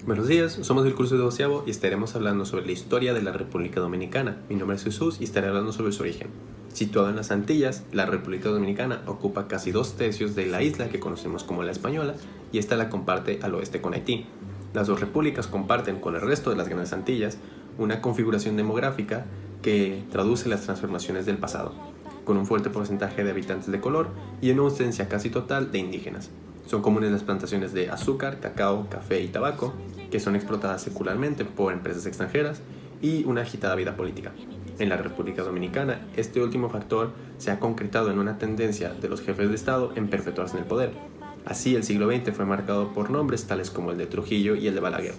Buenos días, somos del curso de 12º y estaremos hablando sobre la historia de la República Dominicana. Mi nombre es Jesús y estaré hablando sobre su origen. Situado en las Antillas, la República Dominicana ocupa casi 2/3 de la isla que conocemos como la Española y esta la comparte al oeste con Haití. Las dos repúblicas comparten con el resto de las Grandes Antillas una configuración demográfica que traduce las transformaciones del pasado, con un fuerte porcentaje de habitantes de color y una ausencia casi total de indígenas. Son comunes las plantaciones de azúcar, cacao, café y tabaco, que son explotadas secularmente por empresas extranjeras, y una agitada vida política. En la República Dominicana, este último factor se ha concretado en una tendencia de los jefes de Estado en perpetuarse en el poder. Así, el siglo XX fue marcado por nombres tales como el de Trujillo y el de Balaguer.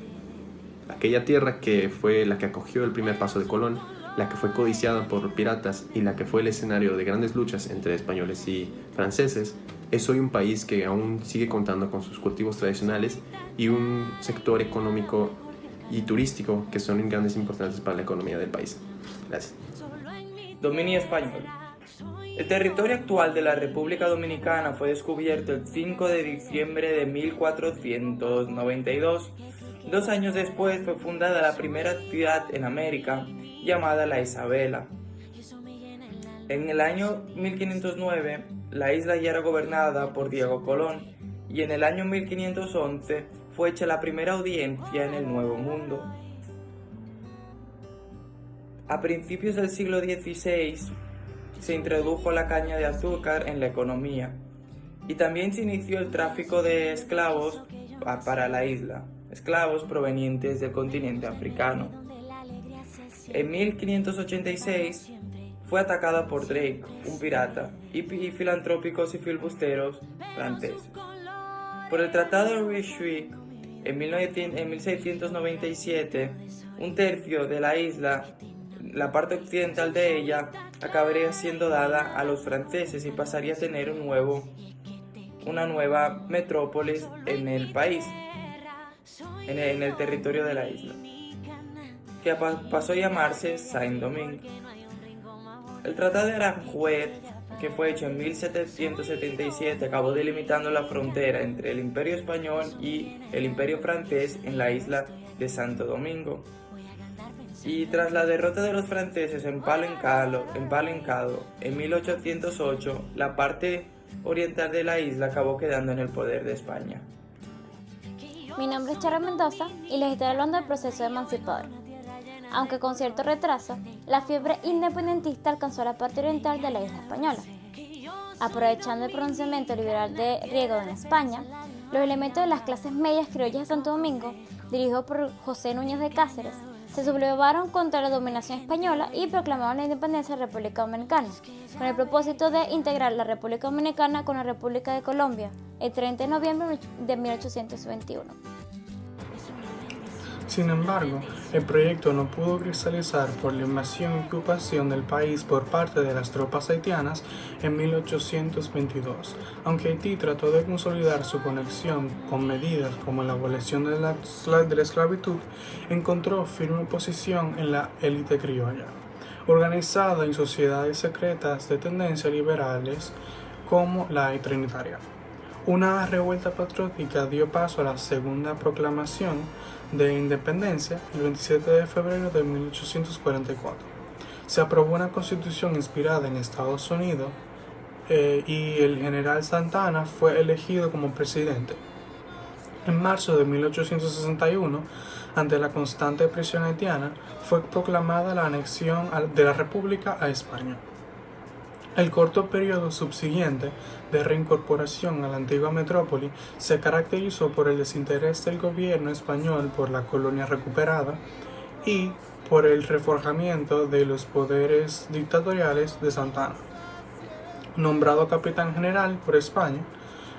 Aquella tierra que fue la que acogió el primer paso de Colón, la que fue codiciada por piratas y la que fue el escenario de grandes luchas entre españoles y franceses, es hoy un país que aún sigue contando con sus cultivos tradicionales y un sector económico y turístico que son grandes importantes para la economía del país. Gracias. Dominio español. El territorio actual de la República Dominicana fue descubierto el 5 de diciembre de 1492. 2 años después fue fundada la primera ciudad en América, llamada La Isabela. En el año 1509, la isla ya era gobernada por Diego Colón y en el año 1511 fue hecha la primera audiencia en el Nuevo Mundo. A principios del siglo XVI se introdujo la caña de azúcar en la economía y también se inició el tráfico de esclavos para la isla, esclavos provenientes del continente africano. En 1586 fue atacada por Drake, un pirata, y filantrópicos y filibusteros franceses. Por el Tratado de Ryswick, en 1697, un tercio de la isla, la parte occidental de ella, acabaría siendo dada a los franceses y pasaría a tener una nueva metrópolis en el país, en el territorio de la isla, que pasó a llamarse Saint-Domingue. El Tratado de Aranjuez, que fue hecho en 1777, acabó delimitando la frontera entre el Imperio Español y el Imperio Francés en la isla de Santo Domingo. Y tras la derrota de los franceses en Palo en 1808, la parte oriental de la isla acabó quedando en el poder de España. Mi nombre es Charo Mendoza y les estaré hablando del proceso emancipador. Aunque con cierto retraso, la fiebre independentista alcanzó la parte oriental de la isla española. Aprovechando el pronunciamiento liberal de Riego en España, los elementos de las clases medias criollas de Santo Domingo, dirigidos por José Núñez de Cáceres, se sublevaron contra la dominación española y proclamaron la independencia de la República Dominicana, con el propósito de integrar la República Dominicana con la República de Colombia el 30 de noviembre de 1821. Sin embargo, el proyecto no pudo cristalizar por la invasión y ocupación del país por parte de las tropas haitianas en 1822. Aunque Haití trató de consolidar su conexión con medidas como la abolición de la esclavitud, encontró firme oposición en la élite criolla, organizada en sociedades secretas de tendencias liberales como la trinitaria. Una revuelta patriótica dio paso a la segunda proclamación de independencia el 27 de febrero de 1844. Se aprobó una constitución inspirada en Estados Unidos y el general Santa Anna fue elegido como presidente. En marzo de 1861, ante la constante presión haitiana, fue proclamada la anexión de la República a España. El corto periodo subsiguiente de reincorporación a la antigua metrópoli se caracterizó por el desinterés del gobierno español por la colonia recuperada y por el reforjamiento de los poderes dictatoriales de Santa Anna, nombrado capitán general por España,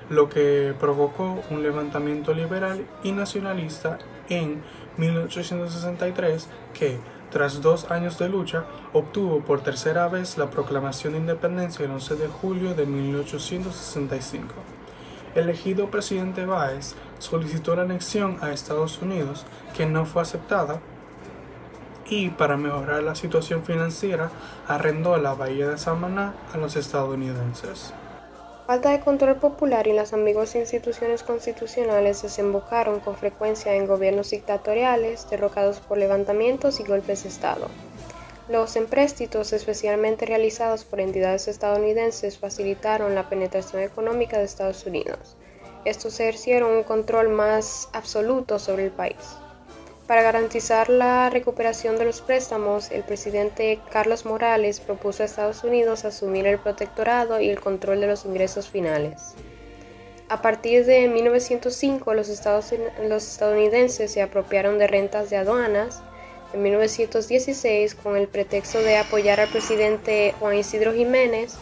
lo que provocó un levantamiento liberal y nacionalista en 1863 que, tras 2 años de lucha, obtuvo por tercera vez la proclamación de independencia el 11 de julio de 1865. Elegido presidente Báez solicitó la anexión a Estados Unidos, que no fue aceptada, y para mejorar la situación financiera arrendó la bahía de Samaná a los estadounidenses. falta de control popular y las ambiguas instituciones constitucionales desembocaron con frecuencia en gobiernos dictatoriales derrocados por levantamientos y golpes de Estado. Los empréstitos, especialmente realizados por entidades estadounidenses, facilitaron la penetración económica de Estados Unidos. Estos ejercieron un control más absoluto sobre el país. Para garantizar la recuperación de los préstamos, el presidente Carlos Morales propuso a Estados Unidos asumir el protectorado y el control de los ingresos finales. A partir de 1905, los estadounidenses se apropiaron de rentas de aduanas. En 1916, con el pretexto de apoyar al presidente Juan Isidro Jiménez,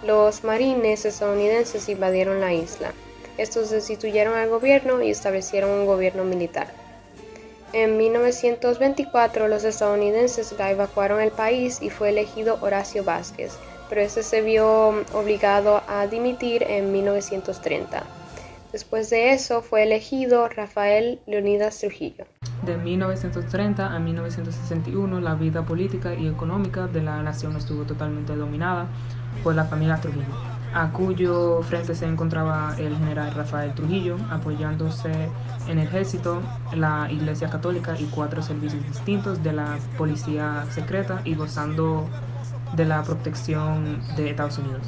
los marines estadounidenses invadieron la isla. Estos destituyeron al gobierno y establecieron un gobierno militar. En 1924 los estadounidenses evacuaron el país y fue elegido Horacio Vázquez, pero este se vio obligado a dimitir en 1930. Después de eso fue elegido Rafael Leónidas Trujillo. De 1930 a 1961 la vida política y económica de la nación estuvo totalmente dominada por la familia Trujillo, a cuyo frente se encontraba el general Rafael Trujillo, apoyándose en el ejército, la Iglesia Católica y 4 servicios distintos de la policía secreta y gozando de la protección de Estados Unidos,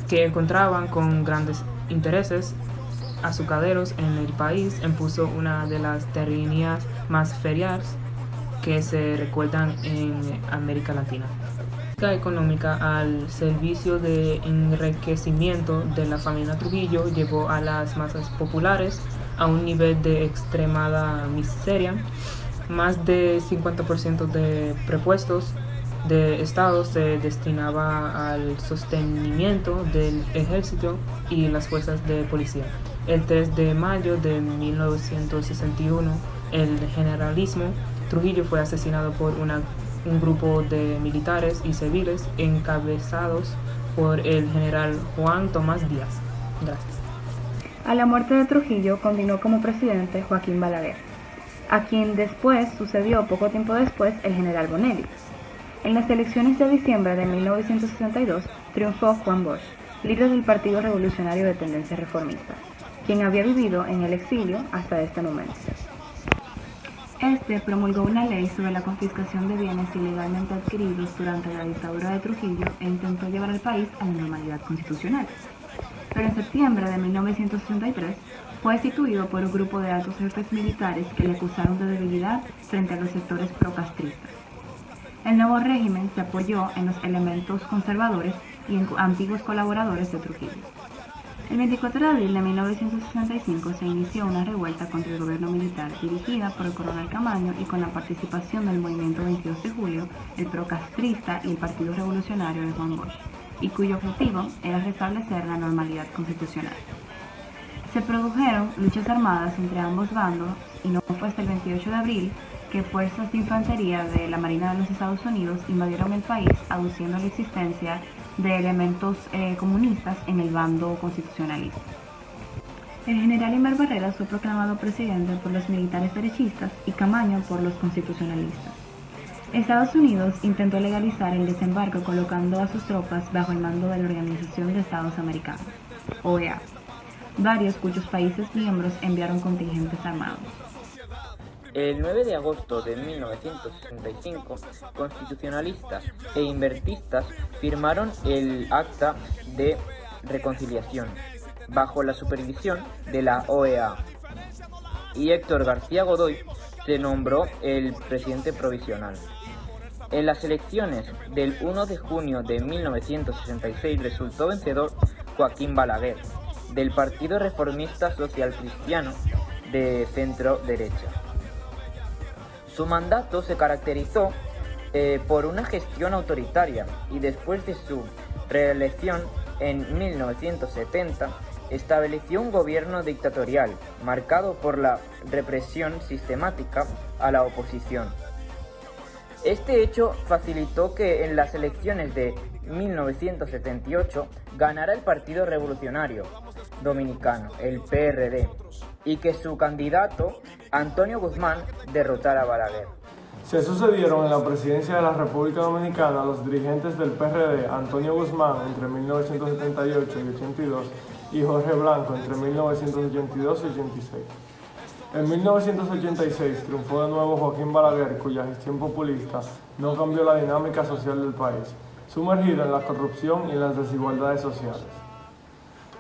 que encontraban con grandes intereses azucareros en el país. Impuso una de las tiranías más ferias que se recuerdan en América Latina. La económica al servicio de enriquecimiento de la familia Trujillo llevó a las masas populares a un nivel de extremada miseria. Más de 50% de presupuestos de Estado se destinaba al sostenimiento del ejército y las fuerzas de policía. El 3 de mayo de 1961, el generalísimo Trujillo fue asesinado por un grupo de militares y civiles encabezados por el general Juan Tomás Díaz. Gracias. A la muerte de Trujillo continuó como presidente Joaquín Balaguer, a quien después sucedió poco tiempo después el general Bonelli. En las elecciones de diciembre de 1962 triunfó Juan Bosch, líder del Partido Revolucionario de tendencia reformista, quien había vivido en el exilio hasta este momento. Este promulgó una ley sobre la confiscación de bienes ilegalmente adquiridos durante la dictadura de Trujillo e intentó llevar al país a la normalidad constitucional. Pero en septiembre de 1963 fue destituido por un grupo de altos jefes militares que le acusaron de debilidad frente a los sectores procastristas. El nuevo régimen se apoyó en los elementos conservadores y en antiguos colaboradores de Trujillo. El 24 de abril de 1965 se inició una revuelta contra el gobierno militar dirigida por el coronel Camaño y con la participación del movimiento 22 de julio, el procastrista y el Partido Revolucionario de Juan Bosch, y cuyo objetivo era restablecer la normalidad constitucional. Se produjeron luchas armadas entre ambos bandos y no fue hasta el 28 de abril que fuerzas de infantería de la Marina de los Estados Unidos invadieron el país aduciendo la existencia de elementos comunistas en el bando constitucionalista. El general Inver Barreras fue proclamado presidente por los militares derechistas y Camaño por los constitucionalistas. Estados Unidos intentó legalizar el desembarco colocando a sus tropas bajo el mando de la Organización de Estados Americanos, OEA, varios cuyos países miembros enviaron contingentes armados. El 9 de agosto de 1965, constitucionalistas e invertistas firmaron el Acta de Reconciliación, bajo la supervisión de la OEA, y Héctor García Godoy se nombró el presidente provisional. En las elecciones del 1 de junio de 1966 resultó vencedor Joaquín Balaguer, del Partido Reformista Social Cristiano de centro-derecha. Su mandato se caracterizó por una gestión autoritaria y después de su reelección en 1970 estableció un gobierno dictatorial marcado por la represión sistemática a la oposición. Este hecho facilitó que en las elecciones de 1978 ganara el Partido Revolucionario Dominicano, el PRD, y que su candidato, Antonio Guzmán, derrotara a Balaguer. Se sucedieron en la presidencia de la República Dominicana los dirigentes del PRD, Antonio Guzmán entre 1978 y 82, y Jorge Blanco entre 1982 y 86. En 1986 triunfó de nuevo Joaquín Balaguer, cuya gestión populista no cambió la dinámica social del país, sumergido en la corrupción y en las desigualdades sociales.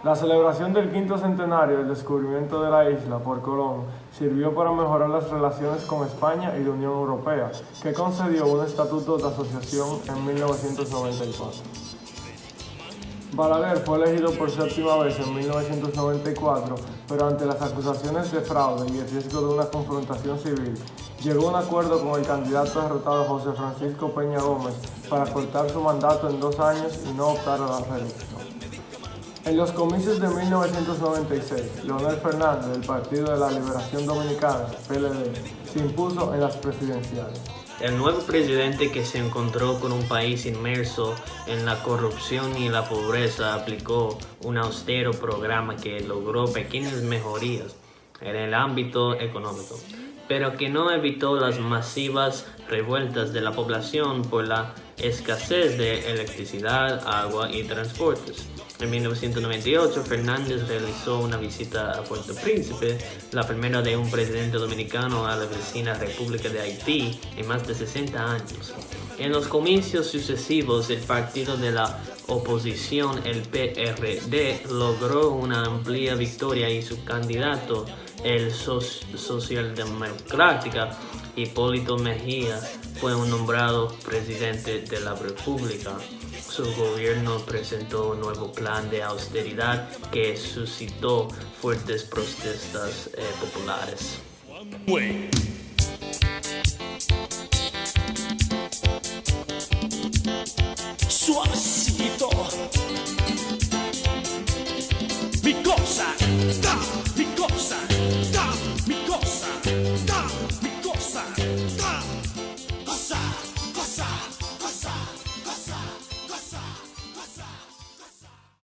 La celebración del quinto centenario del descubrimiento de la isla por Colón sirvió para mejorar las relaciones con España y la Unión Europea, que concedió un estatuto de asociación en 1994. Balaguer fue elegido por séptima vez en 1994, pero ante las acusaciones de fraude y el riesgo de una confrontación civil, llegó a un acuerdo con el candidato derrotado José Francisco Peña Gómez para cortar su mandato en 2 años y no optar a la reelección. En los comicios de 1996, Leonel Fernández, del Partido de la Liberación Dominicana, PLD, se impuso en las presidenciales. El nuevo presidente, que se encontró con un país inmerso en la corrupción y la pobreza, aplicó un austero programa que logró pequeñas mejorías en el ámbito económico, pero que no evitó las masivas revueltas de la población por la escasez de electricidad, agua y transportes. En 1998, Fernández realizó una visita a Puerto Príncipe, la primera de un presidente dominicano a la vecina República de Haití en más de 60 años. En los comicios sucesivos, el partido de la oposición, el PRD, logró una amplia victoria y su candidato, el socialdemócrata Hipólito Mejía, fue nombrado presidente de la República. Su gobierno presentó un nuevo plan de austeridad que suscitó fuertes protestas populares. Suavecito, mi cosa,